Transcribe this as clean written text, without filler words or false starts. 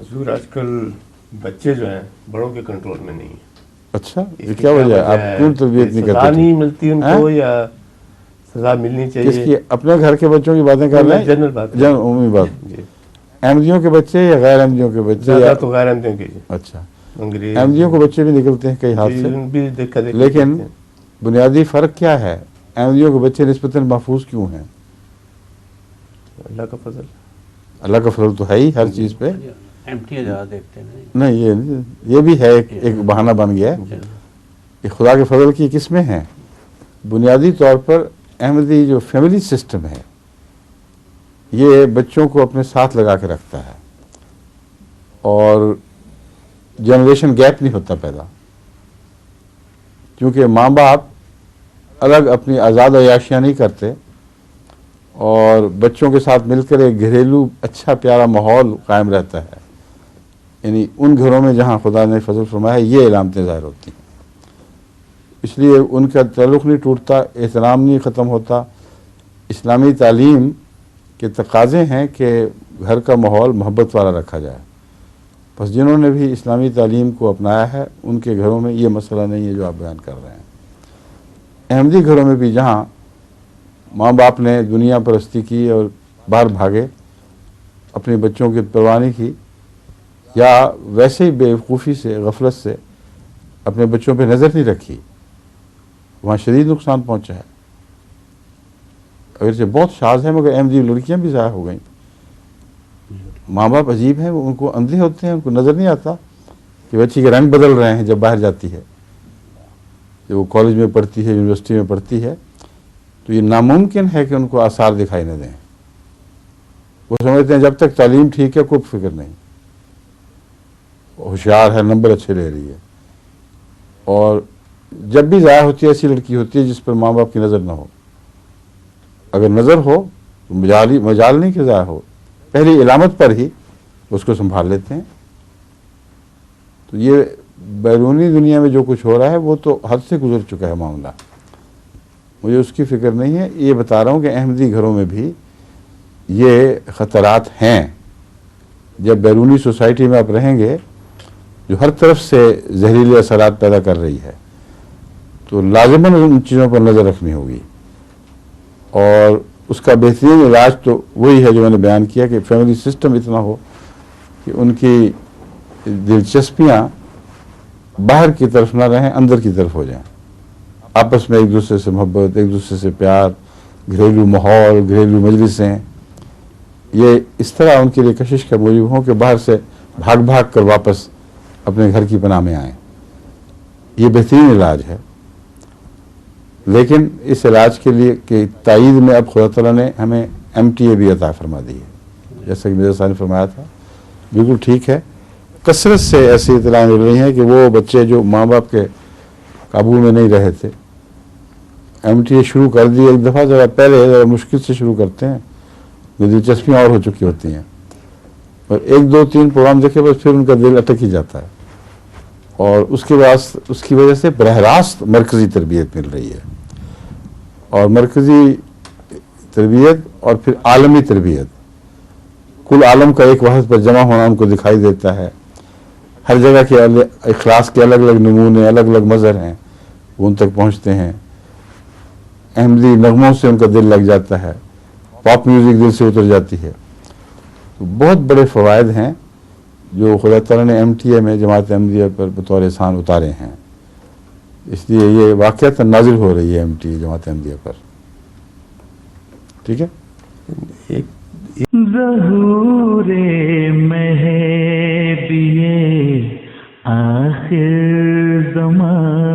حضور آج کل بچے جو ہیں بڑوں کے کنٹرول میں نہیں ہیں. اچھا یہ کیا وجہ ہے؟ آپ کیوں تربیت نہیں کرتے؟ سزا نہیں ملتی ان کو یا سزا ملنی چاہیے؟ کس کی؟ اپنے گھر کے بچوں کی باتیں کر رہے ہیں؟ جنرل بات، جن عمومی بات. احمدیوں کے بچے یا غیر احمدیوں کے بچے؟ زیادہ تو غیر احمدیوں کے. اچھا، انگریز احمدیوں کے بچے بھی نکلتے ہیں کئی ہاتھ سے، بھی دیکھا دیکھی. لیکن بنیادی فرق کیا ہے؟ احمدیوں کے بچے نسبتاً محفوظ کیوں ہیں؟ اللہ کا فضل. اللہ کا فضل تو ہے ہی ہر چیز پہ. زیادہ دیکھتے ہیں. نہیں یہ بھی ہے ایک بہانہ بن گیا ہے. یہ خدا کے فضل کی قسمیں ہیں. بنیادی طور پر احمدی جو فیملی سسٹم ہے یہ بچوں کو اپنے ساتھ لگا کے رکھتا ہے اور جنریشن گیپ نہیں ہوتا پیدا، کیونکہ ماں باپ الگ اپنی آزاد عیاشیاں نہیں کرتے اور بچوں کے ساتھ مل کر ایک گھریلو اچھا پیارا ماحول قائم رہتا ہے. یعنی ان گھروں میں جہاں خدا نے فضل فرمایا یہ علامتیں ظاہر ہوتی ہیں، اس لیے ان کا تعلق نہیں ٹوٹتا، احترام نہیں ختم ہوتا. اسلامی تعلیم کے تقاضے ہیں کہ گھر کا ماحول محبت والا رکھا جائے. بس جنہوں نے بھی اسلامی تعلیم کو اپنایا ہے ان کے گھروں میں یہ مسئلہ نہیں ہے جو آپ بیان کر رہے ہیں. احمدی گھروں میں بھی جہاں ماں باپ نے دنیا پرستی کی اور باہر بھاگے، اپنے بچوں کی پرواہ نہیں کی، یا ویسے ہی بے وقوفی سے غفلت سے اپنے بچوں پہ نظر نہیں رکھی، وہاں شدید نقصان پہنچا ہے. اگرچہ بہت شاذ ہے مگر احمدی لڑکیاں بھی ضائع ہو گئیں. ماں باپ عجیب ہیں، ان کو اندھے ہوتے ہیں، ان کو نظر نہیں آتا کہ بچی کے رنگ بدل رہے ہیں جب باہر جاتی ہے، جب وہ کالج میں پڑھتی ہے، یونیورسٹی میں پڑھتی ہے، تو یہ ناممکن ہے کہ ان کو آثار دکھائی نہ دیں. وہ سمجھتے ہیں جب تک تعلیم ٹھیک ہے کوئی فکر نہیں، ہوشیار ہے، نمبر اچھے لے رہی ہے. اور جب بھی ضائع ہوتی ہے ایسی لڑکی ہوتی ہے جس پر ماں باپ کی نظر نہ ہو. اگر نظر ہو تو مجال نہیں کہ ضائع ہو، پہلی علامت پر ہی اس کو سنبھال لیتے ہیں. تو یہ بیرونی دنیا میں جو کچھ ہو رہا ہے وہ تو حد سے گزر چکا ہے معاملہ، مجھے اس کی فکر نہیں ہے. یہ بتا رہا ہوں کہ احمدی گھروں میں بھی یہ خطرات ہیں. جب بیرونی سوسائٹی میں آپ رہیں گے جو ہر طرف سے زہریلے اثرات پیدا کر رہی ہے تو لازماً ان چیزوں پر نظر رکھنی ہوگی. اور اس کا بہترین علاج تو وہی ہے جو میں نے بیان کیا کہ فیملی سسٹم اتنا ہو کہ ان کی دلچسپیاں باہر کی طرف نہ رہیں، اندر کی طرف ہو جائیں. آپس میں ایک دوسرے سے محبت، ایک دوسرے سے پیار، گھریلو ماحول، گھریلو مجلسیں، یہ اس طرح ان کے لیے کشش کا موجب ہوں کہ باہر سے بھاگ بھاگ کر واپس اپنے گھر کی پناہ میں آئیں. یہ بہترین علاج ہے. لیکن اس علاج کے لیے کہ تائید میں اب خدا تعالیٰ نے ہمیں MTA بھی عطا فرما دی ہے، جیسا کہ مرزا صاحب نے فرمایا تھا، بالکل ٹھیک ہے. کثرت سے ایسی اطلاع مل رہی ہیں کہ وہ بچے جو ماں باپ کے قابو میں نہیں رہے تھے MTA شروع کر دی. ایک دفعہ ذرا پہلے ذرا مشکل سے شروع کرتے ہیں، دلچسپیاں اور ہو چکی ہوتی ہیں، اور 1 2 3 پروگرام دیکھے بس پھر ان کا دل اٹک ہی جاتا ہے. اور اس کے بعد اس کی وجہ سے براہ راست مرکزی تربیت مل رہی ہے، اور مرکزی تربیت اور پھر عالمی تربیت، کل عالم کا ایک وحد پر جمع ہونا ان کو دکھائی دیتا ہے. ہر جگہ کے اخلاص کے الگ الگ نمونے، الگ الگ مظہر ہیں، وہ ان تک پہنچتے ہیں. احمدی نغموں سے ان کا دل لگ جاتا ہے، پاپ میوزک دل سے اتر جاتی ہے. تو بہت بڑے فوائد ہیں جو خدا تعالیٰ نے MTA میں جماعت احمدیہ پر بطور احسان اتارے ہیں. اس لیے یہ واقعتاً نازل ہو رہی ہے MTA جماعت احمدیہ پر. ٹھیک ہے. ظہور مہدی آخر زمان